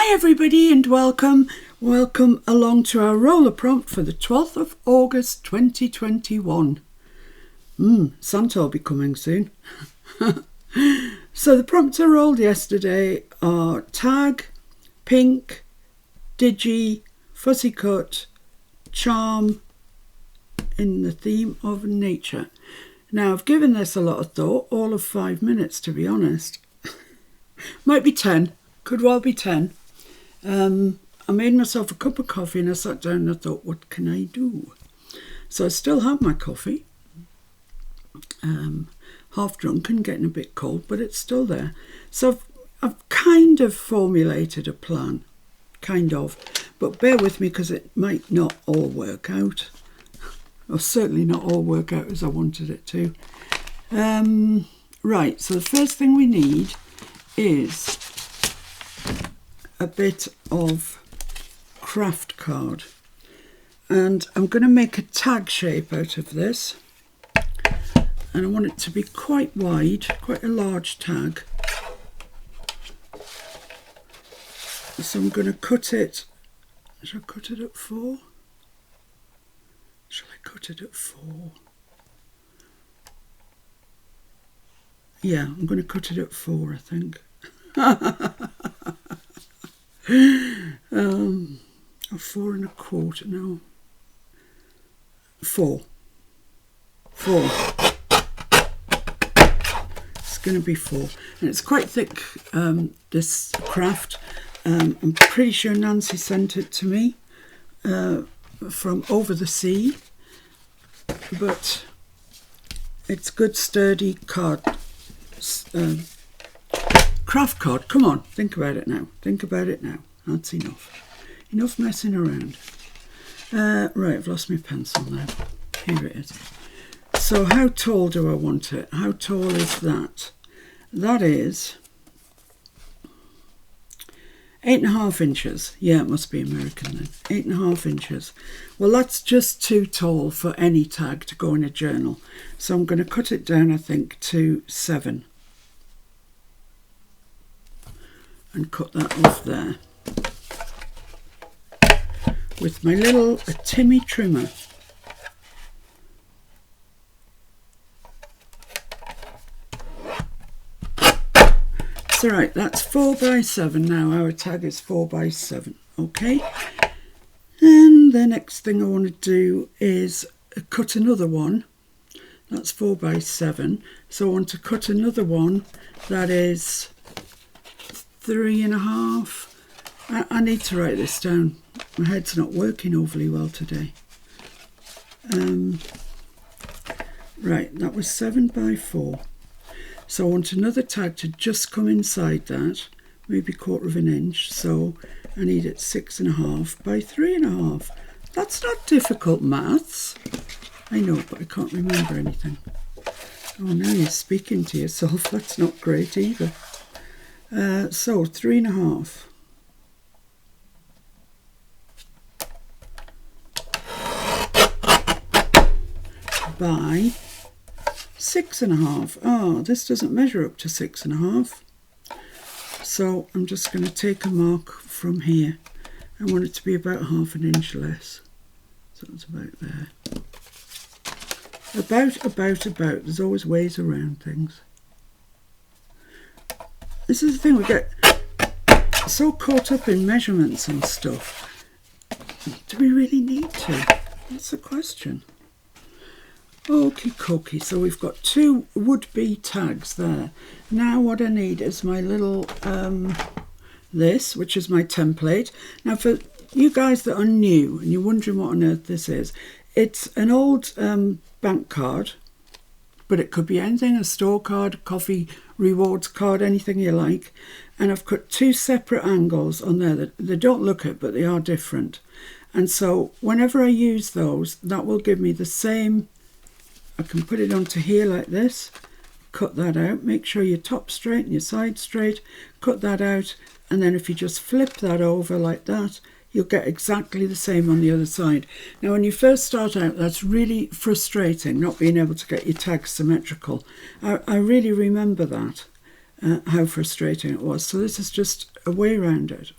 Hi everybody and welcome along to our roller prompt for the 12th of August 2021. Santa will be coming soon. So the prompts I rolled yesterday are tag, pink, digi, fussy cut, charm in the theme of nature. Now I've given this a lot of thought, all of 5 minutes to be honest. Might be 10, could well be 10. I made myself a cup of coffee and I sat down and I thought, what can I do? So I still have my coffee, half drunk and getting a bit cold, but it's still there. So I've kind of formulated a plan, but bear with me because it might not all work out, or certainly not all work out as I wanted it to. Right, so the first thing we need is a bit of craft card, and I'm going to make a tag shape out of this, and I want it to be quite wide, quite a large tag. So I'm going to cut it. Shall I cut it at 4? Shall I cut it at 4? Yeah, I'm going to cut it at 4, I think. Or 4 1/4, no. 4. It's going to be 4. And it's quite thick, this craft. I'm pretty sure Nancy sent it to me from over the sea. But it's good, sturdy card. Craft card, come on, think about it now. That's enough. Enough messing around. Right, I've lost my pencil now. Here it is. So how tall do I want it? How tall is that? That is 8.5 inches. Yeah, it must be American then. 8.5 inches. Well, that's just too tall for any tag to go in a journal. So I'm going to cut it down, I think, to 7. And cut that off there with my little Timmy trimmer. So right, that's 4 by 7 now. Our tag is 4 by 7. Okay. And the next thing I want to do is cut another one. That's 4 by 7. So I want to cut another one that is 3.5. I need to write this down. My head's not working overly well today. Right, that was 7 by 4. So I want another tag to just come inside that, maybe 1/4 inch. So I need it 6.5 by 3.5. That's not difficult maths. I know, but I can't remember anything. Oh, now you're speaking to yourself. That's not great either. So 3.5 by 6.5. Oh, this doesn't measure up to 6.5. So I'm just going to take a mark from here. I want it to be about 1/2 inch less. So it's about there. About. There's always ways around things. This is the thing, we get so caught up in measurements and stuff. Do we really need to? That's the question. Okie dokie, so we've got 2 would-be tags there. Now what I need is my little, this, which is my template. Now for you guys that are new and you're wondering what on earth this is, it's an old bank card, but it could be anything, a store card, coffee rewards card, anything you like. And I've cut 2 separate angles on there that they don't look it, but they are different. And so whenever I use those, that will give me the same. I can put it onto here like this, cut that out, make sure your top's straight and your side's straight, cut that out, and then if you just flip that over like that, you'll get exactly the same on the other side. Now when you first start out, that's really frustrating, not being able to get your tags symmetrical. I really remember that, how frustrating it was. So this is just a way around it.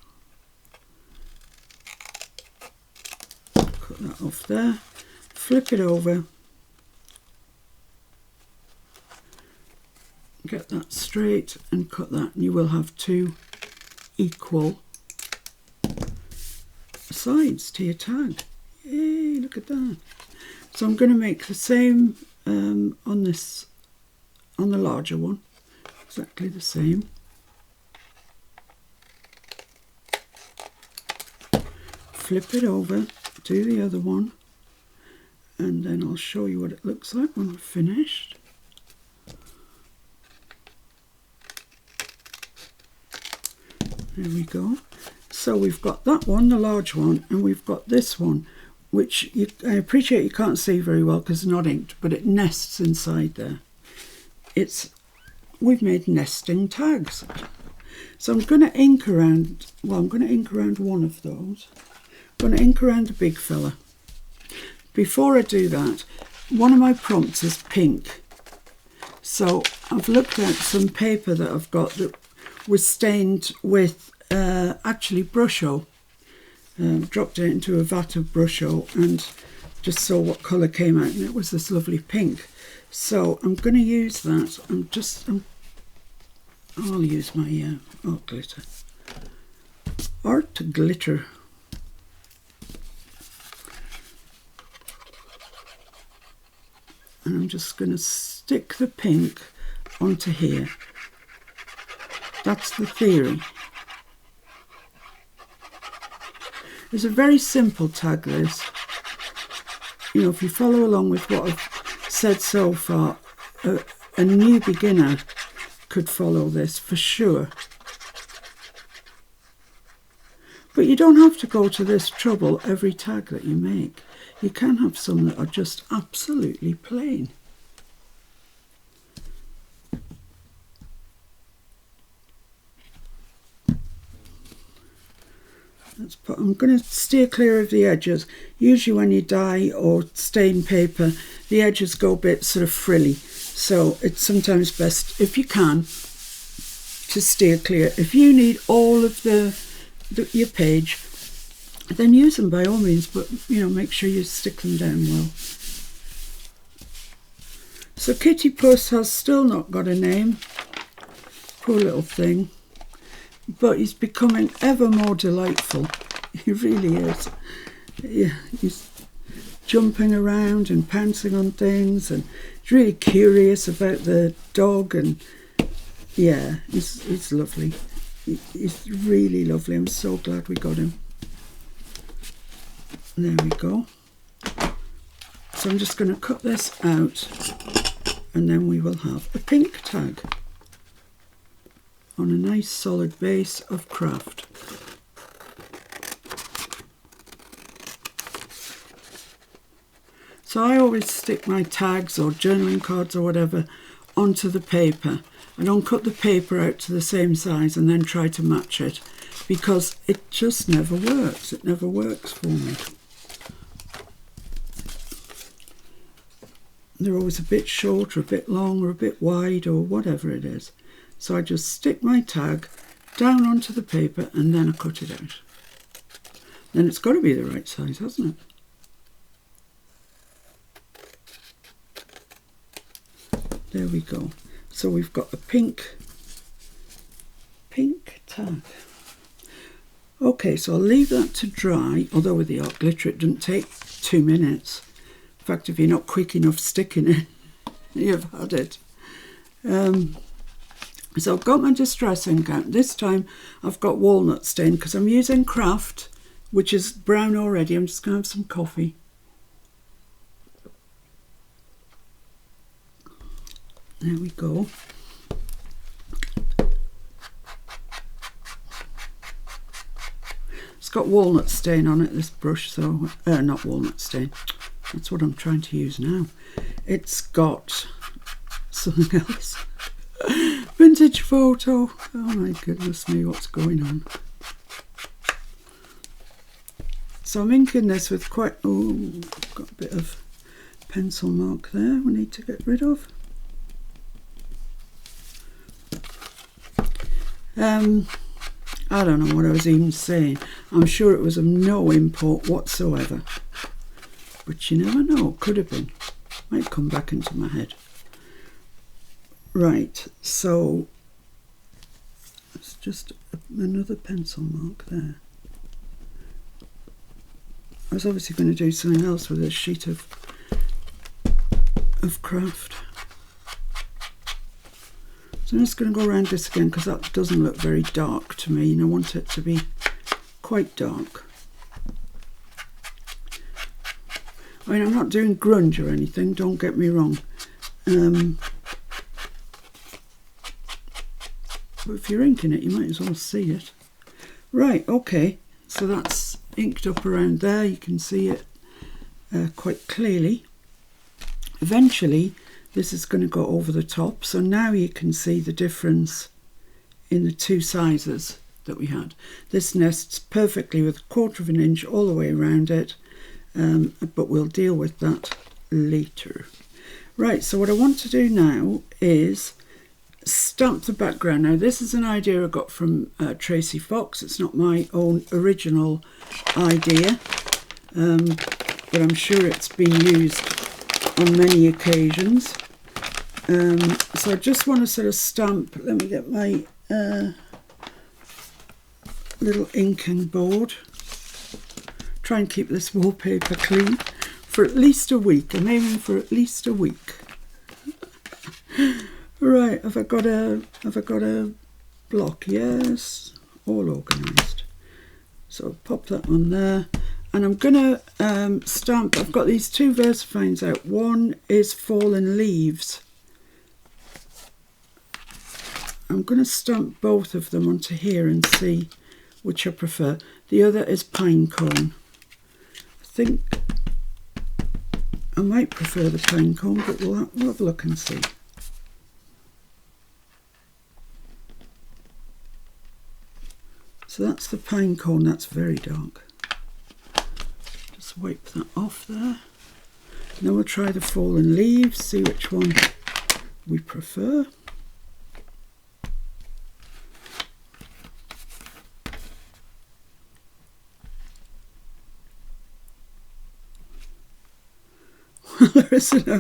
that off there, flip it over, get that straight and cut that, and you will have two equal sides to your tag. Yay, look at that. So I'm going to make the same on the larger one, exactly the same. Flip it over, do the other one, and then I'll show you what it looks like when we're finished. There we go. So we've got that one, the large one, and we've got this one, which I appreciate you can't see very well because it's not inked, but it nests inside there. We've made nesting tags. So I'm going to ink around, I'm going to ink around one of those. I'm going to ink around the big fella. Before I do that, one of my prompts is pink. So I've looked at some paper that I've got that was stained with actually Brusho. Dropped it into a vat of Brusho and just saw what colour came out, and it was this lovely pink. So I'm going to use that. I'll use my art glitter. Art glitter. And I'm just going to stick the pink onto here. That's the theory. It's a very simple tag, this. You know, if you follow along with what I've said so far, a new beginner could follow this for sure. But you don't have to go to this trouble every tag that you make. You can have some that are just absolutely plain. I'm going to steer clear of the edges. Usually when you dye or stain paper, the edges go a bit sort of frilly. So it's sometimes best, if you can, to steer clear. If you need all of your page, then use them by all means, but make sure you stick them down well. So Kitty Puss has still not got a name. Poor little thing. But he's becoming ever more delightful. He really is. Yeah, he's jumping around and pouncing on things, and he's really curious about the dog, and yeah, he's lovely. He's really lovely. I'm so glad we got him. There we go. So I'm just going to cut this out, and then we will have a pink tag on a nice solid base of craft. So I always stick my tags or journaling cards or whatever onto the paper. I don't cut the paper out to the same size and then try to match it, because it just never works. It never works for me. They're always a bit short or a bit long or a bit wide or whatever it is. So I just stick my tag down onto the paper and then I cut it out. Then it's got to be the right size, hasn't it? There we go. So we've got a pink tag. Okay, so I'll leave that to dry, although with the art glitter it doesn't take 2 minutes. In fact, if you're not quick enough sticking it, you've had it. So I've got my distress ink out. This time I've got walnut stain because I'm using Craft, which is brown already. I'm just going to have some coffee. There we go. It's got walnut stain on it, this brush, so not walnut stain. That's what I'm trying to use now. It's got something else. Vintage photo. Oh my goodness me, what's going on? So I'm inking this with quite, got a bit of pencil mark there we need to get rid of. I don't know what I was even saying. I'm sure it was of no import whatsoever. but you never know, could have been. Might come back into my head. Right, so it's just another pencil mark there. I was obviously going to do something else with this sheet of craft. So I'm just going to go around this again because that doesn't look very dark to me, and I want it to be quite dark. I mean, I'm not doing grunge or anything, don't get me wrong. But if you're inking it, you might as well see it. Right, okay, so that's inked up around there. You can see it quite clearly. Eventually, this is going to go over the top. So now you can see the difference in the two sizes that we had. This nests perfectly with 1/4 of an inch all the way around it. But we'll deal with that later. Right, so what I want to do now is stamp the background. Now this is an idea I got from Tracy Fox. It's not my own original idea, but I'm sure it's been used on many occasions. So I just want to sort of stamp. Let me get my little inking board. Try and keep this wallpaper clean for at least a week. I'm aiming for at least a week. Right, have I got a block? Yes, all organised. So I'll pop that on there, and I'm gonna stamp. I've got these two VersaFines out. One is Fallen Leaves. I'm gonna stamp both of them onto here and see which I prefer. The other is Pine Cone. I think I might prefer the Pine Cone, but we'll have a look and see. So that's the Pine Cone, that's very dark. Just wipe that off there. Now we'll try the Fallen Leaves, see which one we prefer. There isn't a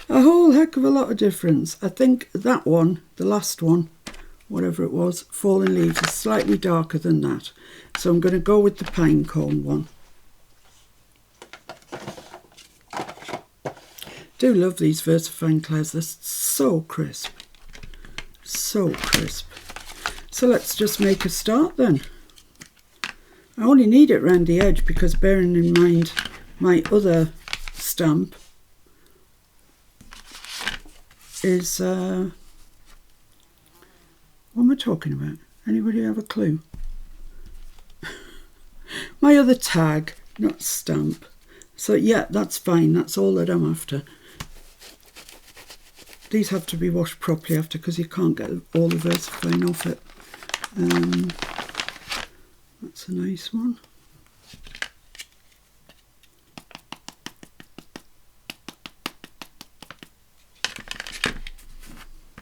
whole heck of a lot of difference. I think that one, the last one, whatever it was, Fallen Leaves, is slightly darker than that. So I'm going to go with the Pine Cone one. Do love these VersaFine clouds, they're so crisp. So crisp. So let's just make a start then. I only need it round the edge because, bearing in mind my other stamp is what am I talking about? Anybody have a clue? My other tag, not stamp. So yeah, that's fine, that's all that I'm after. These have to be washed properly after because you can't get all the VersaFine off it. That's a nice one.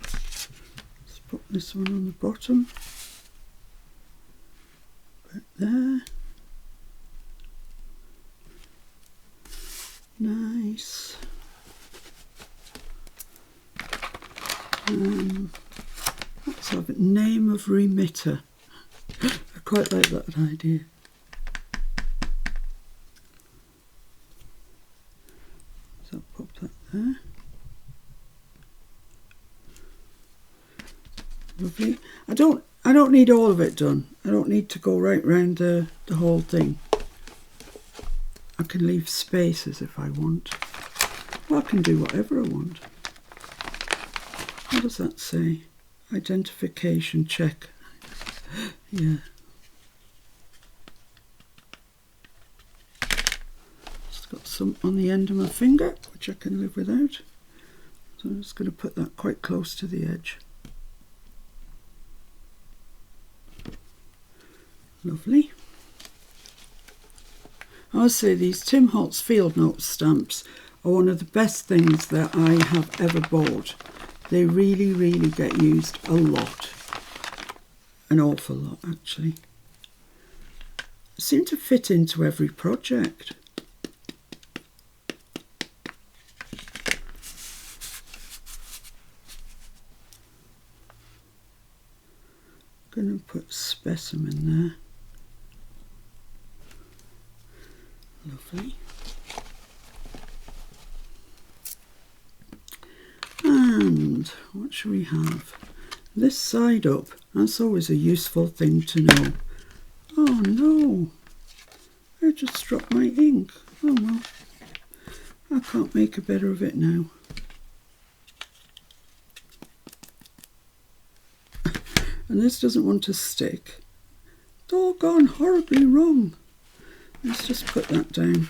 Let's put this one on the bottom. Right there. Nice. Let's have it. Name of remitter. I quite like that idea. So pop that there. Lovely. I don't need all of it done. I don't need to go right round the whole thing. I can leave spaces if I want. Well, I can do whatever I want. What does that say? Identification check. Yeah. Just got some on the end of my finger, which I can live without. So I'm just going to put that quite close to the edge. Lovely. I would say these Tim Holtz Field Notes stamps are one of the best things that I have ever bought. They really, really get used a lot. An awful lot, actually. Seem to fit into every project. put specimen there. Lovely. And what should we have? This side up. That's always a useful thing to know. Oh no, I just dropped my ink. Oh well, I can't make a better of it now. And this doesn't want to stick. It's all gone horribly wrong. Let's just put that down.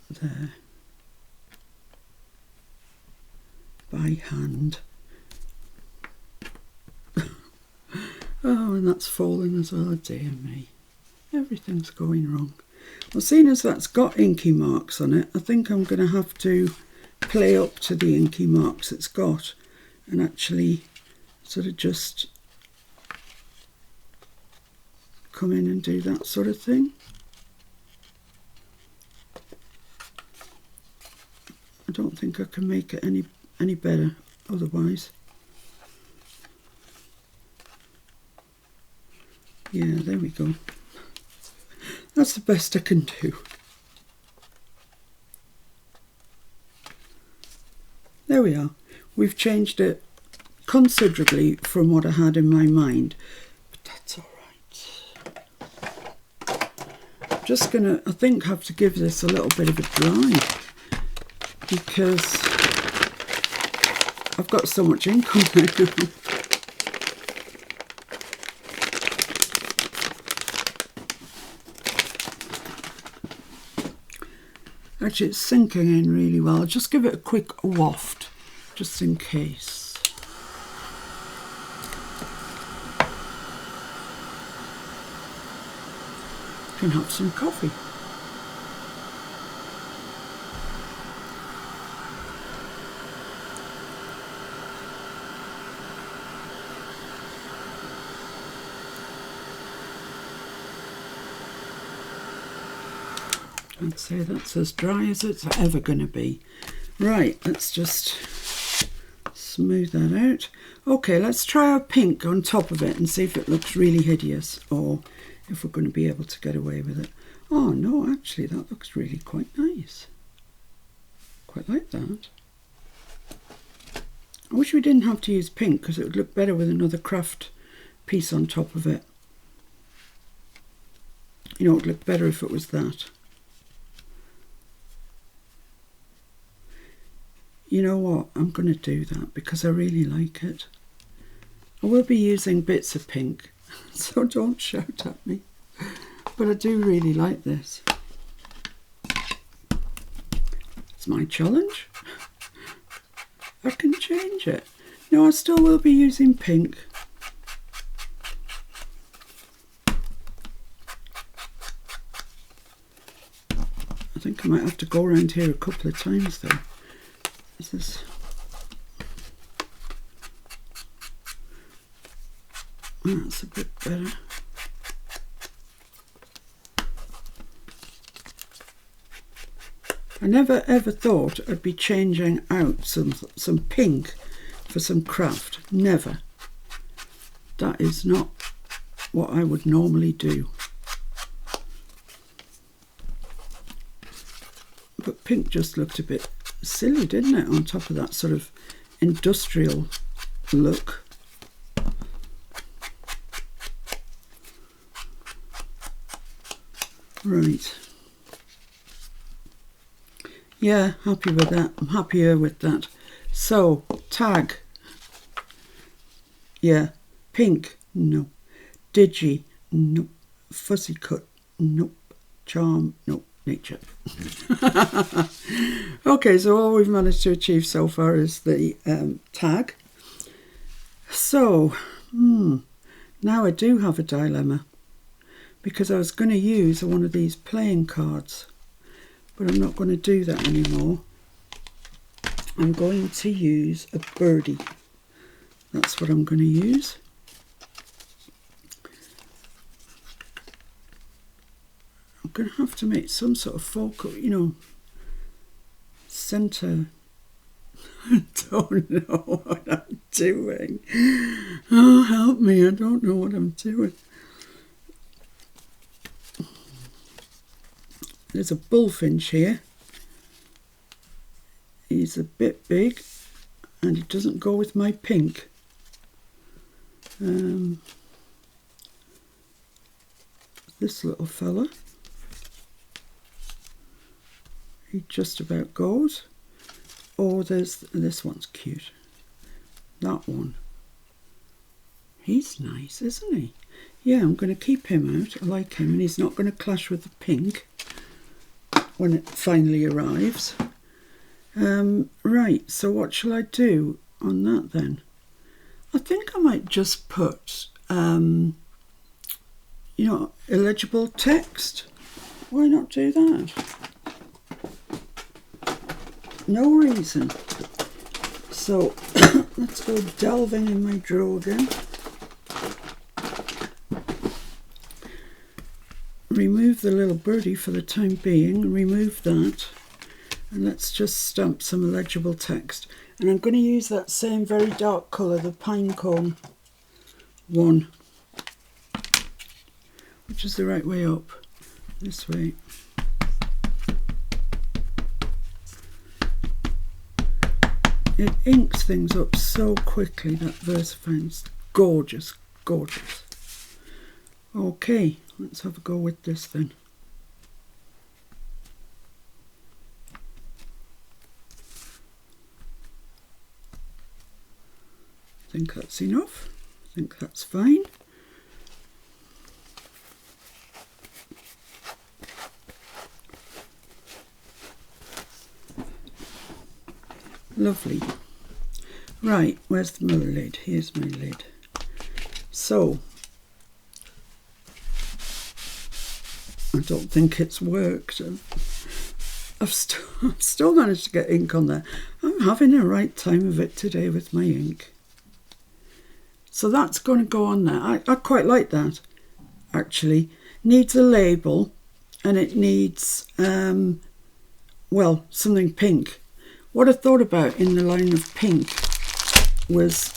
There. By hand. Oh, and that's fallen as well. Dear me. Everything's going wrong. Well, seeing as that's got inky marks on it, I think I'm going to have to play up to the inky marks it's got and actually sort of just come in and do that sort of thing. I don't think I can make it any better otherwise. Yeah, there we go. That's the best I can do. There we are. We've changed it considerably from what I had in my mind, but that's all right. I'm just gonna, I think, have to give this a little bit of a dry because I've got so much ink on there. Actually, it's sinking in really well. I'll just give it a quick waft, just in case. Can have some coffee. I'd say that's as dry as it's ever going to be. Right, let's just smooth that out. Okay, let's try our pink on top of it and see if it looks really hideous or if we're going to be able to get away with it. Oh no, actually that looks really quite nice. Quite like that. I wish we didn't have to use pink because it would look better with another craft piece on top of it. You know, it would look better if it was that. You know what, I'm going to do that because I really like it. I will be using bits of pink, so don't shout at me. But I do really like this. It's my challenge. I can change it. No, I still will be using pink. I think I might have to go around here a couple of times though. That's a bit better. I never ever thought I'd be changing out some pink for some craft. Never. That is not what I would normally do. But pink just looked a bit silly, didn't it, on top of that sort of industrial look. Right. Yeah, happy with that. I'm happier with that. So, tag. Yeah. Pink. No. Digi. Nope. Fussy cut. Nope. Charm. Nope. Nature. Okay, so all we've managed to achieve so far is the tag. So, now I do have a dilemma because I was going to use one of these playing cards, but I'm not going to do that anymore. I'm going to use a birdie. That's what I'm going to use. I'm going to have to make some sort of focal, you know, centre don't know what I'm doing. Oh, help me, I don't know what I'm doing. There's a bullfinch here. He's a bit big and it doesn't go with my pink. This little fella, he just about goes. Oh, there's this one's cute. That one. He's nice, isn't he? Yeah, I'm going to keep him out. I like him, and he's not going to clash with the pink when it finally arrives. Right, so what shall I do on that then? I think I might just put, illegible text. Why not do that? No reason. So let's go delving in my drawer again. Remove the little birdie for the time being. Remove that. And let's just stamp some illegible text. And I'm going to use that same very dark colour, the Pinecone one. Which is the right way up? This way. It inks things up so quickly, that VersaFine's gorgeous, gorgeous. Okay, let's have a go with this then. I think that's enough. I think that's fine. Lovely. Right, where's my lid? Here's my lid. So, I don't think it's worked. I've still managed to get ink on there. I'm having a right time of it today with my ink. So that's going to go on there. I quite like that, actually. Needs a label, and it needs, something pink. What I thought about in the line of pink was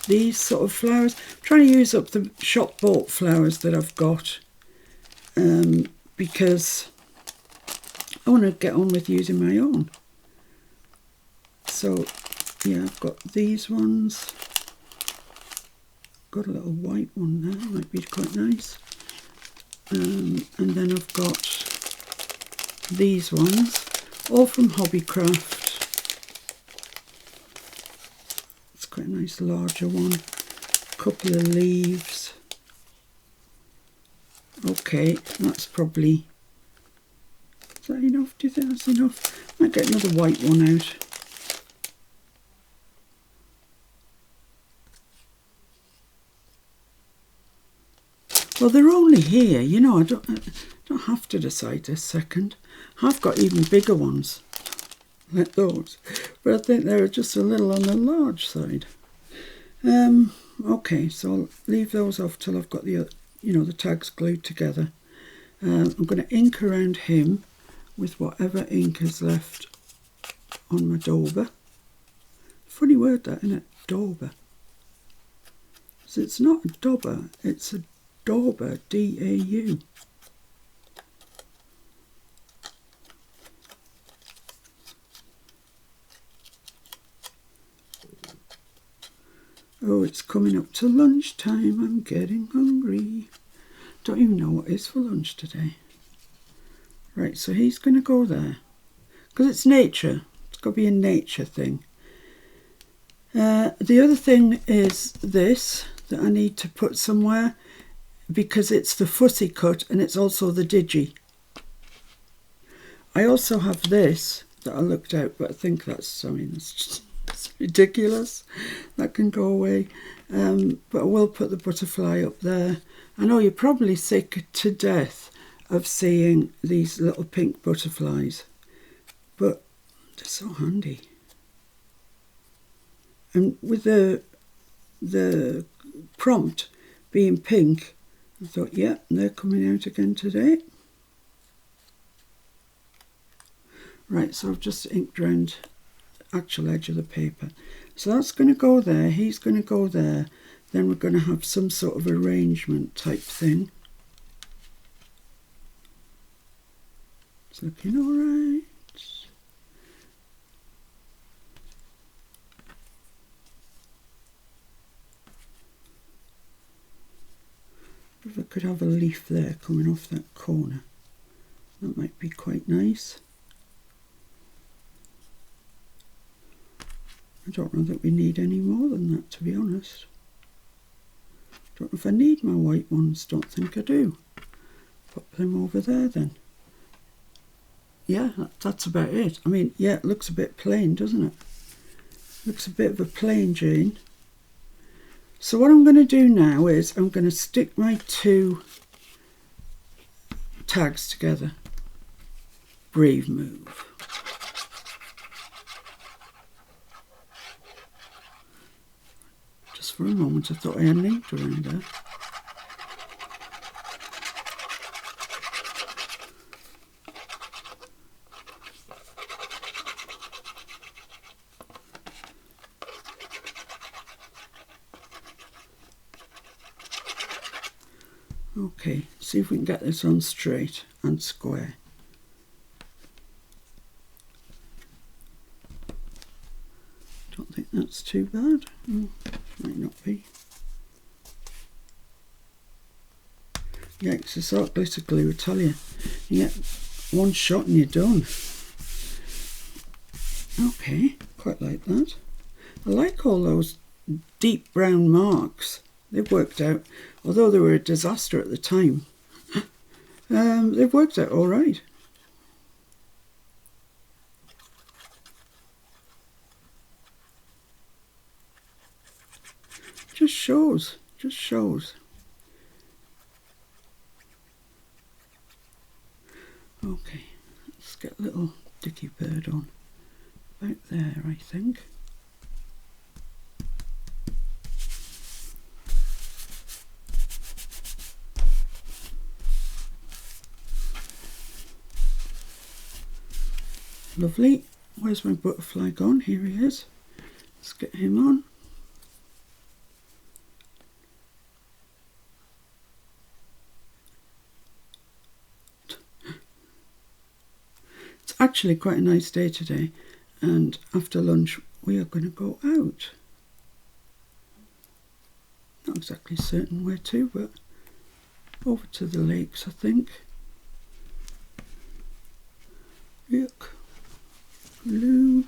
these sort of flowers. I'm trying to use up the shop bought flowers that I've got because I want to get on with using my own. So yeah, I've got these ones. Got a little white one there, might be quite nice. And then I've got these ones, all from Hobbycraft. It's quite a nice larger one. A couple of leaves. Okay, that's probably... Is that enough? Do you think that's enough? Might get another white one out. Well, they're only here, you know, I don't have to decide this second. I've got even bigger ones, like those, but I think they're just a little on the large side. Okay, so I'll leave those off till I've got the, the tags glued together. I'm going to ink around him with whatever ink is left on my dauber. Funny word that, isn't it? Dauber. So it's not a dauber, it's a dauber, D-A-U. Oh, it's coming up to lunchtime. I'm getting hungry. Don't even know what is for lunch today. Right, so he's going to go there. Because it's nature. It's got to be a nature thing. The other thing is this, that I need to put somewhere, because it's the fussy cut and it's also the digi. I also have this that I looked out, but I think that's, it's just it's ridiculous. That can go away. But I will put the butterfly up there. I know you're probably sick to death of seeing these little pink butterflies, but they're so handy. And with the prompt being pink, I thought, yeah, they're coming out again today. Right, so I've just inked around actual edge of the paper. So that's going to go there, he's going to go there, then we're going to have some sort of arrangement type thing. It's looking alright. If I could have a leaf there coming off that corner, that might be quite nice. I don't know that we need any more than that, to be honest. Don't know if I need my white ones, don't think I do. Pop them over there then. Yeah, that's about it. I mean, yeah, it looks a bit plain, doesn't it? Looks a bit of a plain Jane. So what I'm going to do now is I'm going to stick my two tags together. Brave move. Just for a moment I thought I had an ink around there. Okay, see if we can get this on straight and square. Don't think that's too bad. Might not be. Yeah, it's a sort of glitter glue, I tell you. You get one shot and you're done. Okay, quite like that. I like all those deep brown marks. They've worked out, although they were a disaster at the time, they've worked out all right. Just shows. Okay, let's get a little dicky bird on. About there, I think. Lovely. Where's my butterfly gone? Here he is. Let's get him on. It's actually quite a nice day today, and after lunch we are going to go out. Not exactly certain where to, but over to the lakes, I think. Look. Blue.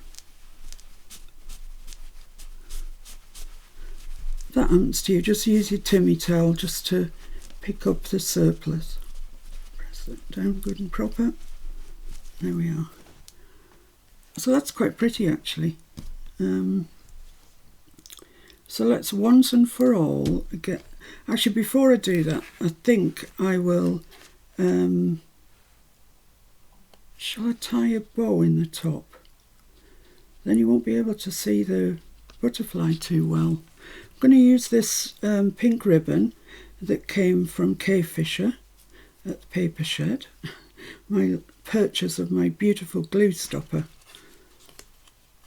If that happens to you, just use your Timmy towel just to pick up the surplus. Press that down good and proper. There we are. So that's quite pretty actually. So let's once and for all get... Actually, before I do that, I think I will... shall I tie a bow in the top? Then you won't be able to see the butterfly too well. I'm going to use this pink ribbon that came from Kay Fisher at the Paper Shed. My purchase of my beautiful glue stopper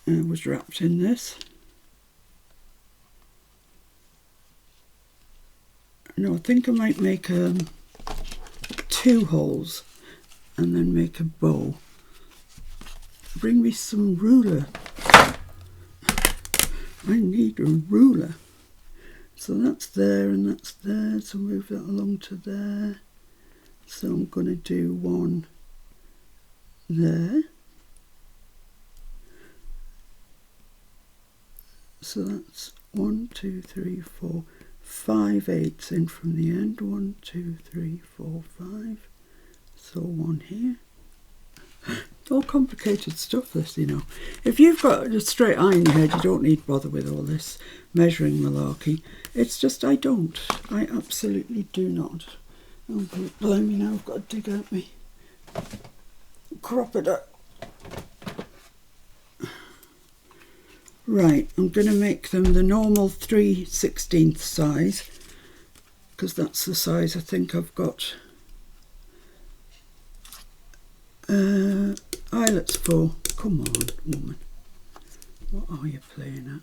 was wrapped in this. No, I think I might make 2 holes and then make a bow. Bring me some ruler. I need a ruler. So that's there and that's there, so move that along to there. So I'm going to do one there. So that's 1, 2, 3, 4, 5 eighths in from the end. 1, 2, 3, 4, 5. So one here. All complicated stuff, this, you know. If you've got a straight eye in your head, you don't need bother with all this measuring malarkey. It's just I don't. I absolutely do not. Oh, blimey, now I've got to dig out me crop-it-up. Right, I'm going to make them the normal 3/16 size, because that's the size I think I've got eyelets for. Come on, woman. What are you playing at?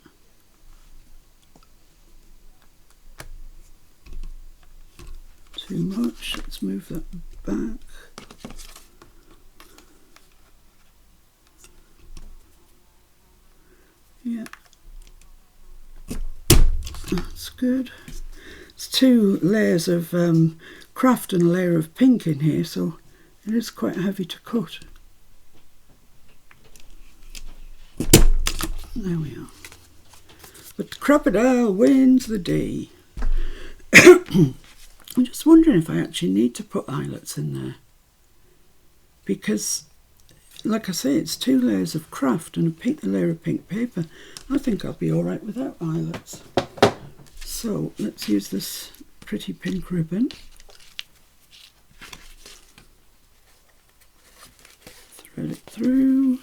Too much. Let's move that back. Yeah. That's good. It's 2 layers of craft and a layer of pink in here, so it is quite heavy to cut. There we are. But Crocodile wins the day. I'm just wondering if I actually need to put eyelets in there. Because, like I say, it's 2 layers of craft and a layer of pink paper. I think I'll be alright without eyelets. So, let's use this pretty pink ribbon. Thread it through.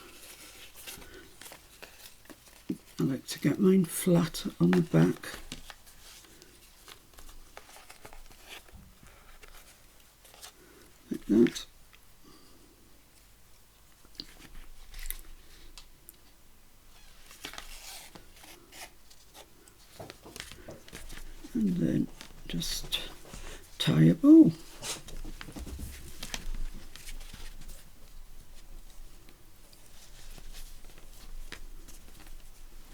I like to get mine flat on the back. Like that. And then just tie a bow.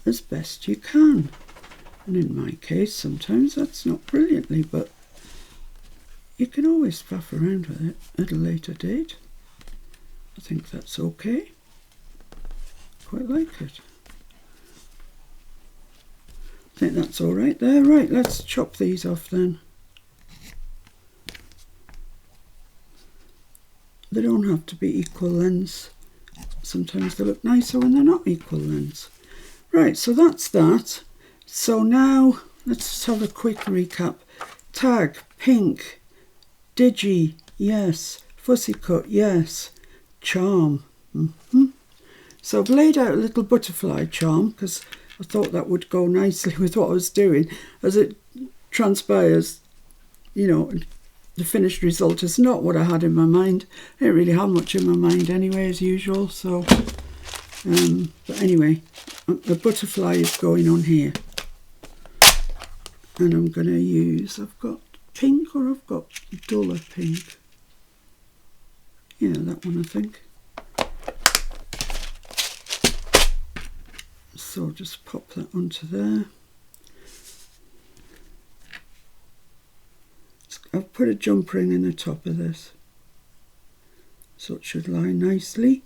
As best you can. And in my case, sometimes that's not brilliantly, but you can always faff around with it at a later date. I think that's okay. Quite like it. I think that's all right there. Right, let's chop these off then. They don't have to be equal lengths. Sometimes they look nicer when they're not equal lengths. Right, so that's that. So now let's just have a quick recap. Tag, pink. Digi, yes. Fussy cut, yes. Charm. So I've laid out a little butterfly charm because I thought that would go nicely with what I was doing. As it transpires, you know, the finished result is not what I had in my mind. I didn't really have much in my mind anyway, as usual. So, but anyway, the butterfly is going on here. And I'm going to use, I've got pink or I've got duller pink. Yeah, that one I think. So just pop that onto there. I've put a jump ring in the top of this. So it should lie nicely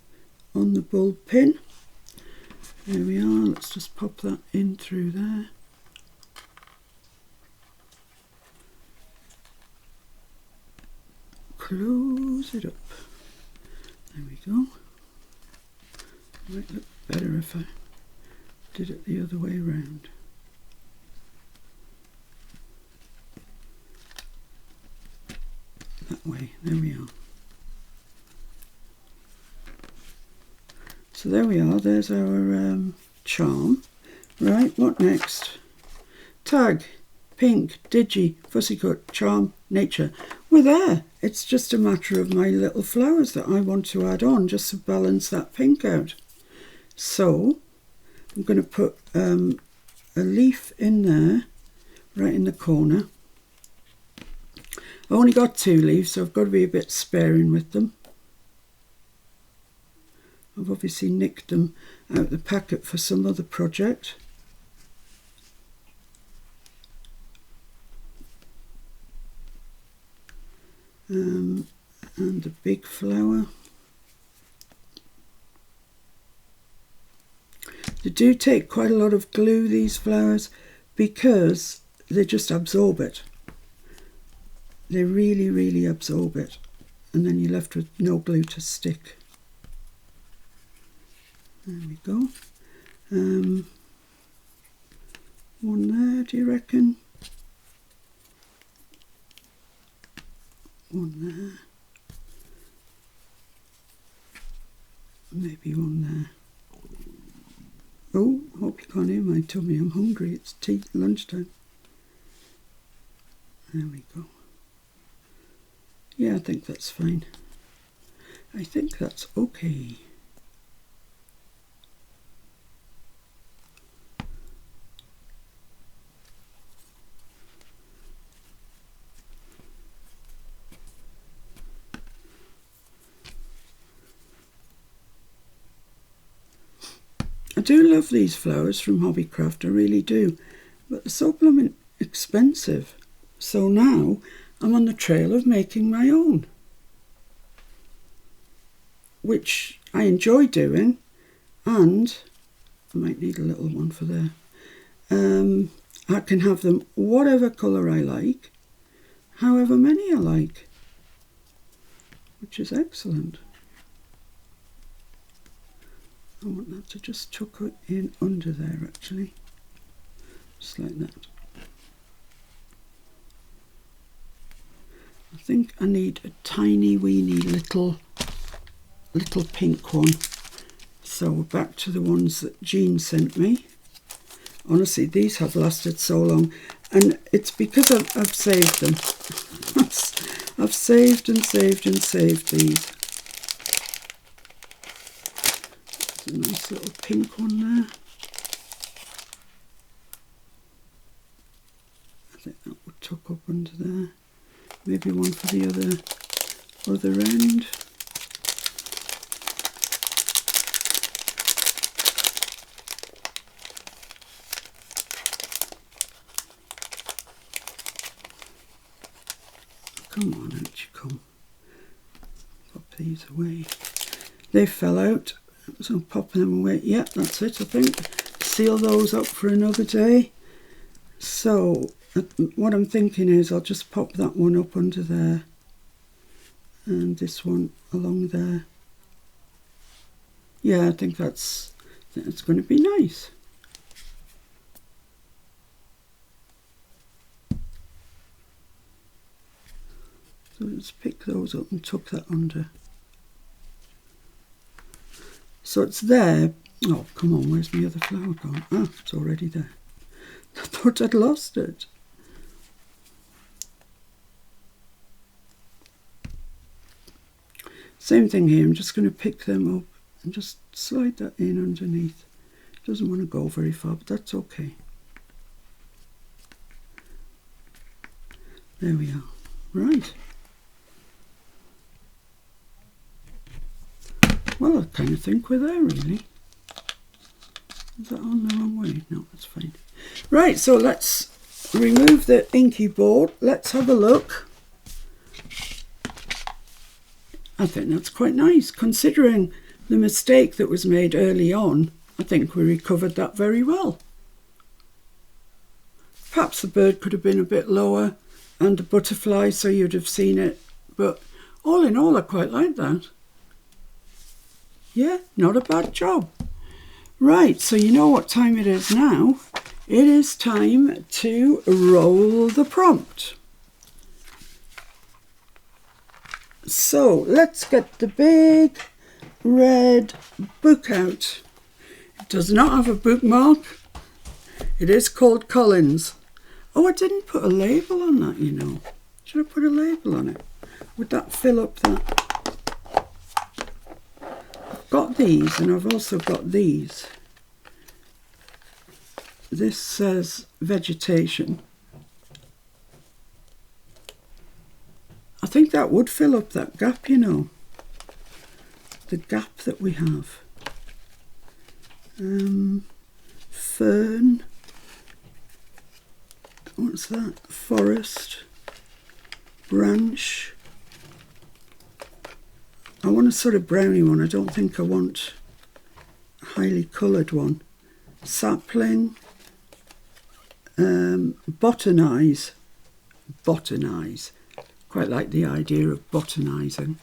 on the bulb pin. There we are, let's just pop that in through there. Close it up. There we go. Might look better if I did it the other way around. That way, there we are. So there we are, there's our charm. Right, what next? Tag, pink, digi, fussy cut, charm, nature. We're there. It's just a matter of my little flowers that I want to add on just to balance that pink out. So I'm going to put a leaf in there, right in the corner. I only got 2 leaves, so I've got to be a bit sparing with them. I've obviously nicked them out the packet for some other project. And the big flower. They do take quite a lot of glue, these flowers, because they just absorb it. They really, really absorb it. And then you're left with no glue to stick. There we go. One there, do you reckon? One there. Maybe one there. Oh, hope you can't hear my tummy. I'm hungry. It's lunchtime. There we go. Yeah, I think that's fine. I think that's okay. I do love these flowers from Hobbycraft, I really do. But they're so blooming expensive. So now I'm on the trail of making my own, which I enjoy doing, and I might need a little one for there. I can have them whatever colour I like, however many I like, which is excellent. I want that to just tuck it in under there actually, just like that. I think I need a tiny weeny little pink one. So we're back to the ones that Jean sent me. Honestly, these have lasted so long, and it's because I've saved them. I've saved and saved and saved these. There's a nice little pink one there. I think that would tuck up under there. Maybe one for the other end. Come on, out you come. Pop these away. They fell out, so I'm popping them away. Yeah, that's it, I think. Seal those up for another day. So what I'm thinking is I'll just pop that one up under there and this one along there. Yeah, I think that's going to be nice. So let's pick those up and tuck that under. So it's there. Oh, come on, where's my other flower gone? Ah, it's already there. I thought I'd lost it. Same thing here, I'm just going to pick them up and just slide that in underneath. It doesn't want to go very far, but that's okay. There we are. Right. Well, I kind of think we're there, really. Is that on the wrong way? No, that's fine. Right, so let's remove the inky board. Let's have a look. I think that's quite nice. Considering the mistake that was made early on, I think we recovered that very well. Perhaps the bird could have been a bit lower and the butterfly so you'd have seen it. But all in all, I quite like that. Yeah, not a bad job. Right, so you know what time it is now. It is time to roll the prompt. So let's get the big red book out. It does not have a bookmark. It is called Collins. Oh, I didn't put a label on that, you know. Should I put a label on it? Would that fill up that? I've got these and I've also got these. This says vegetation. I think that would fill up that gap, you know. The gap that we have. Fern. What's that? Forest. Branch. I want a sort of browny one. I don't think I want a highly coloured one. Sapling. Botanize. Botanize. Quite like the idea of botanizing.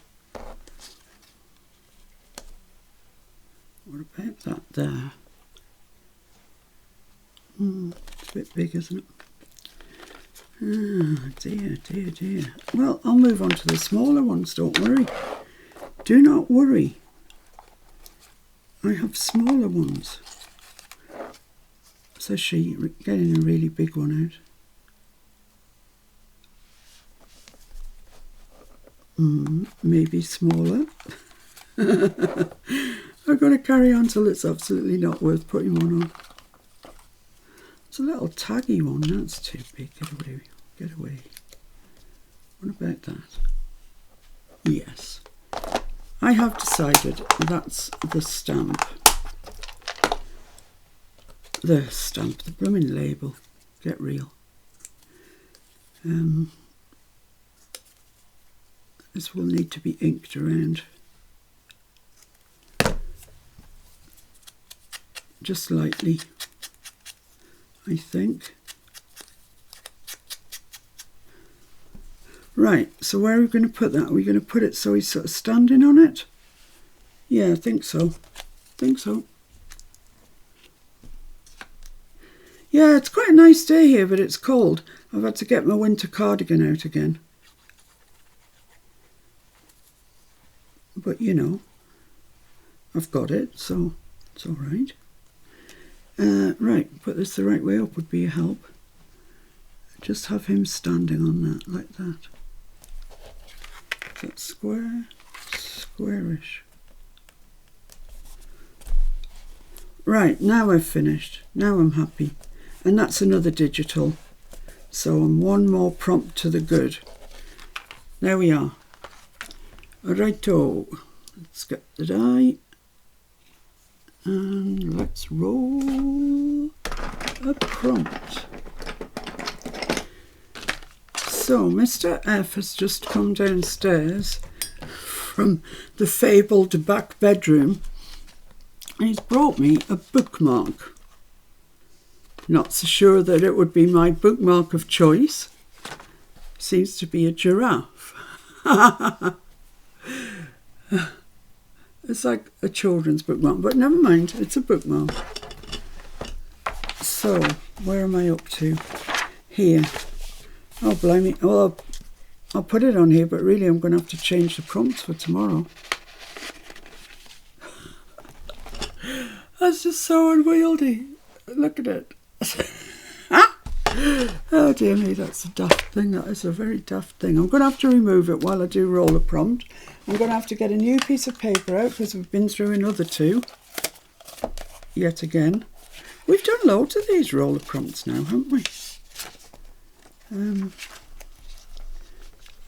What about that there? It's a bit big, isn't it? Ah, dear, dear, dear. Well, I'll move on to the smaller ones, don't worry. Do not worry. I have smaller ones. So she getting a really big one out. Maybe smaller. I've got to carry on till it's absolutely not worth putting one on. It's a little taggy one. That's too big. Get away. Get away. What about that? Yes. I have decided that's the stamp. the stamp, the blooming label. Get real. This will need to be inked around. Just lightly, I think. Right, so where are we going to put that? Are we going to put it so he's sort of standing on it? Yeah, I think so. Yeah, it's quite a nice day here, but it's cold. I've had to get my winter cardigan out again. But, you know, I've got it, so it's all right. Right, put this the right way up would be a help. Just have him standing on that, like that. Is that square? Squarish. Right, now I've finished. Now I'm happy. And that's another digital. So I'm one more prompt to the good. There we are. Righto. Let's get the die. And let's roll a prompt. So Mr. F has just come downstairs from the fabled back bedroom and he's brought me a bookmark. Not so sure that it would be my bookmark of choice. Seems to be a giraffe. It's like a children's bookmark, but never mind, it's a bookmark. So, where am I up to? Here. Oh, blimey. Well, I'll put it on here, but really I'm going to have to change the prompts for tomorrow. That's just so unwieldy. Look at it. Oh dear me, that's a daft thing. That is a very daft thing. I'm going to have to remove it while I do roll a prompt. I'm going to have to get a new piece of paper out because we've been through another two. Yet again. We've done loads of these roller prompts now, haven't we? I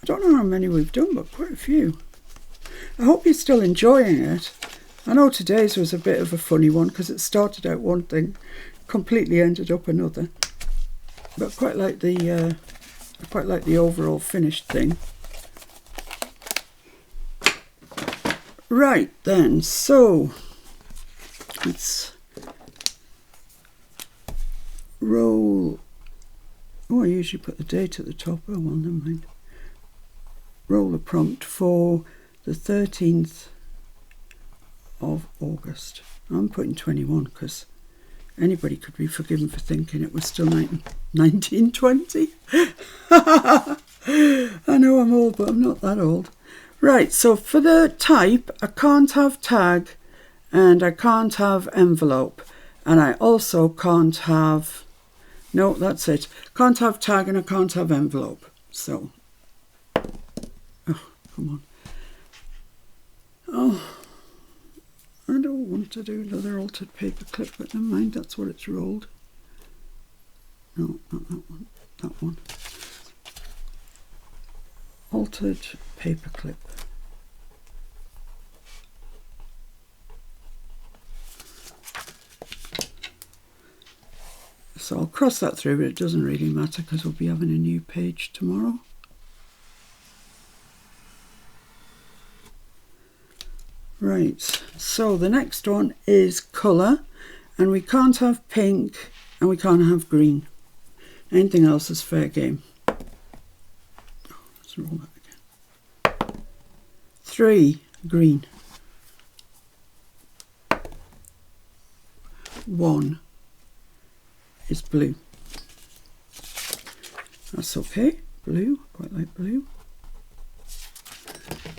don't know how many we've done, but quite a few. I hope you're still enjoying it. I know today's was a bit of a funny one because it started out one thing, completely ended up another. But quite like the overall finished thing. Right then, so let's roll. Oh, I usually put the date at the top. Oh well, never mind. Roll a prompt for the 13th of August. I'm putting 21 because anybody could be forgiven for thinking it was still 1920. I know I'm old, but I'm not that old. Right, so for the type, I can't have tag and I can't have envelope. And I also can't have... No, that's it. Can't have tag and I can't have envelope. So... Oh, come on. Oh... I don't want to do another altered paper clip, but never mind, that's what it's rolled. No, not that one. That one. Altered paper clip. So I'll cross that through, but it doesn't really matter because we'll be having a new page tomorrow. Right, so the next one is colour, and we can't have pink and we can't have green. Anything else is fair game. Let's roll that again. 3, green. 1 is blue. That's okay. Blue, quite like blue.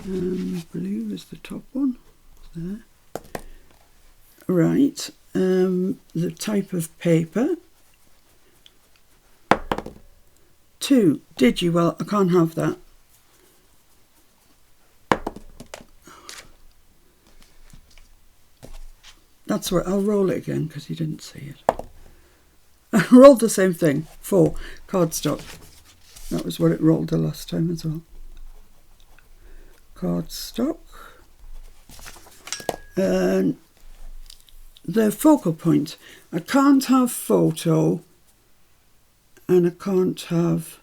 Blue is the top one. There. Right, the type of paper. 2, digi, well, I can't have that. That's what, I'll roll it again because you didn't see it. I rolled the same thing. 4, cardstock. That was what it rolled the last time as well. Cardstock. And the focal point. I can't have photo and I can't have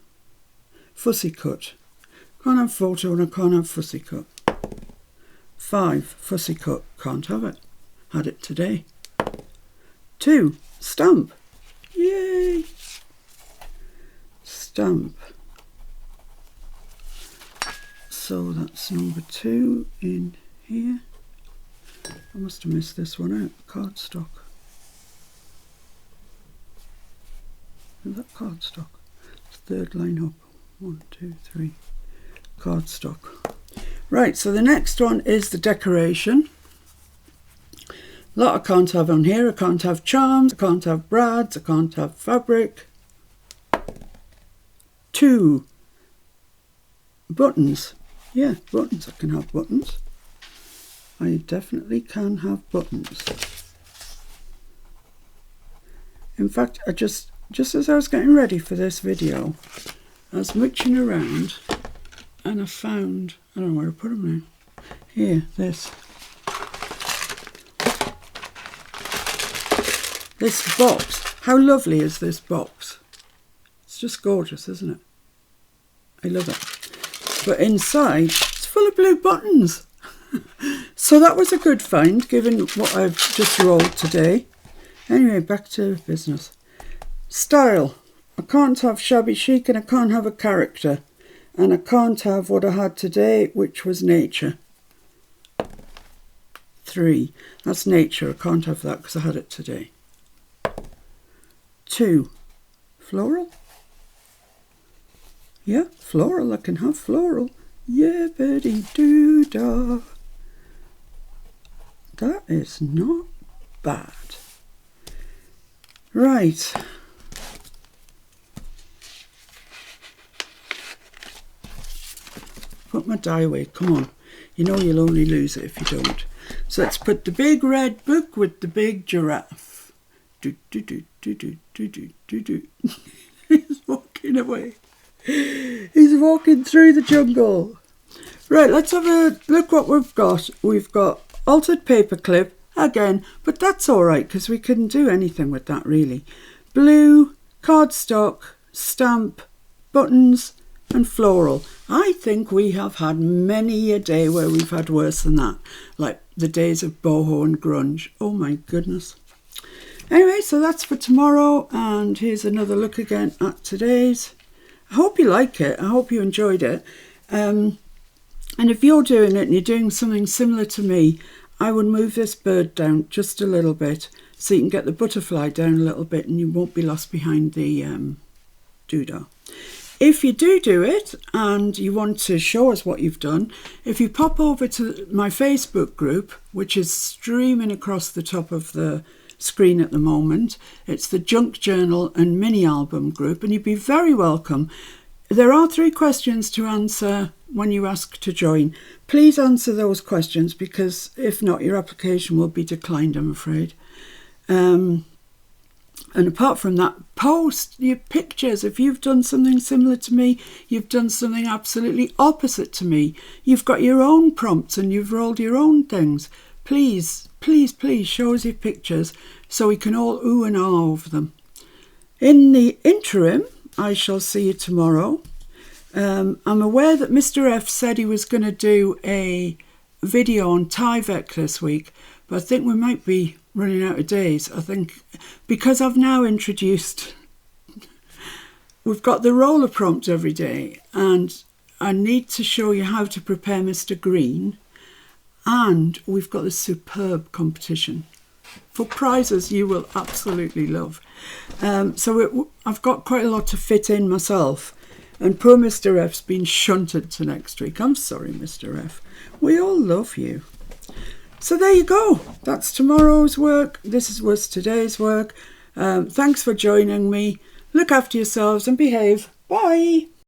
fussy cut. Can't have photo and I can't have fussy cut. 5, fussy cut, can't have it. Had it today. 2, stamp. Yay! Stamp. So that's number 2 in here. I must have missed this one out. Cardstock. Is that cardstock? It's third line up. 1, 2, 3. Cardstock. Right, so the next one is the decoration. A lot I can't have on here. I can't have charms, I can't have brads, I can't have fabric. 2 buttons. Yeah, buttons. I can have buttons. I definitely can have buttons. In fact, I just as I was getting ready for this video, I was mooching around and I found, I don't know where to put them now. Here, this box. How lovely is this box? It's just gorgeous, isn't it? I love it. But inside, it's full of blue buttons. So that was a good find, given what I've just rolled today. Anyway, back to business. Style. I can't have shabby chic and I can't have a character. And I can't have what I had today, which was nature. 3. That's nature. I can't have that because I had it today. 2. Floral. Yeah, floral. I can have floral. Yeah, birdie doo dah. That is not bad. Right. Put my die away. Come on. You know you'll only lose it if you don't. So let's put the big red book with the big giraffe. Do do do do do do do do do. He's walking away. He's walking through the jungle. Right, let's have a look what we've got. We've got altered paperclip again, but that's all right because we couldn't do anything with that really. Blue, cardstock, stamp, buttons and floral. I think we have had many a day where we've had worse than that, like the days of boho and grunge. Oh my goodness. Anyway, so that's for tomorrow, and here's another look again at today's. I hope you like it. I hope you enjoyed it. And if you're doing it and you're doing something similar to me, I would move this bird down just a little bit so you can get the butterfly down a little bit and you won't be lost behind the doodah. If you do it and you want to show us what you've done, if you pop over to my Facebook group, which is streaming across the top of the screen at the moment, it's the Junk Journal and Mini Album group, and you'd be very welcome. There are 3 questions to answer when you ask to join. Please answer those questions because if not, your application will be declined, I'm afraid. And apart from that, post your pictures. If you've done something similar to me, you've done something absolutely opposite to me, you've got your own prompts and you've rolled your own things, please, please, please show us your pictures so we can all ooh and ah over them. In the interim, I shall see you tomorrow. I'm aware that Mr. F said he was going to do a video on Tyvek this week, but I think we might be running out of days. I think because I've now introduced, we've got the roller prompt every day, and I need to show you how to prepare Mr. Green, and we've got a superb competition for prizes you will absolutely love. So I've got quite a lot to fit in myself, and poor Mr. F's been shunted to next week. I'm sorry, Mr. F. We all love you. So there you go. That's tomorrow's work. This was today's work. Thanks for joining me. Look after yourselves and behave. Bye.